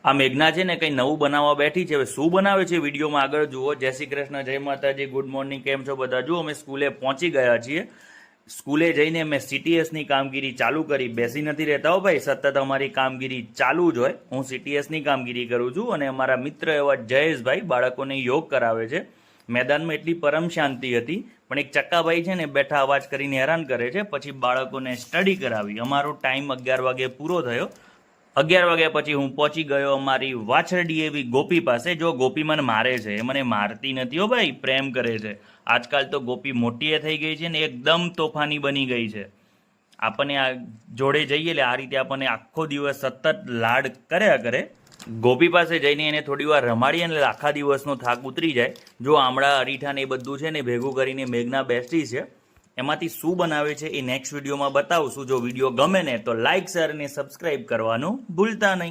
આ મેઘના છે ને કંઈ નવું બનાવવા બેઠી છે. હવે શું બનાવે છે વિડીયોમાં આગળ જુઓ. જય શ્રી કૃષ્ણ, જય માતાજી, ગુડ મોર્નિંગ, કેમ છો બધા? જુઓ અમે સ્કૂલે પહોંચી ગયા છીએ. સ્કૂલે જઈને મેં CTSની કામગીરી ચાલુ કરી. બેસી નથી રહેતા હો ભાઈ, સતત અમારી કામગીરી ચાલુ જ હોય. હું CTSની કામગીરી કરું છું અને અમારા મિત્ર એવા જયેશભાઈ બાળકોને યોગ કરાવે છે. મેદાનમાં એટલી પરમ શાંતિ હતી, પણ એક ચક્કાભાઈ છે ને બેઠા અવાજ કરીને હેરાન કરે છે. પછી બાળકોને સ્ટડી કરાવી. અમારો ટાઈમ 11 વાગે પૂરો થયો. 11 વાગ્યા પછી હું પહોંચી ગયો અમારી વાછરડી એવી ગોપી પાસે. જો ગોપી મને મારે છે, એ મને મારતી નથી હો ભાઈ, પ્રેમ કરે છે. આજકાલ તો ગોપી મોટી થઈ ગઈ છે ને એકદમ તોફાની બની ગઈ છે. આપણને આ જોડે જઈએ એટલે આ રીતે આપણને આખો દિવસ સતત લાડ કર્યા કરે. ગોપી પાસે જઈને એને થોડી વાર રમાડીએ એટલે આખા દિવસનો થાક ઉતરી જાય. જો આમળા અરીઠા ને એ બધું છે ને ભેગું કરીને મેઘના બેસ્ટી છે. એમાંથી શું બનાવે છે એ નેક્સ્ટ વિડીયોમાં બતાવશું. જો વિડીયો ગમે ને તો લાઇક, શેર અને સબસ્ક્રાઇબ કરવાનું ભૂલતા નહીં.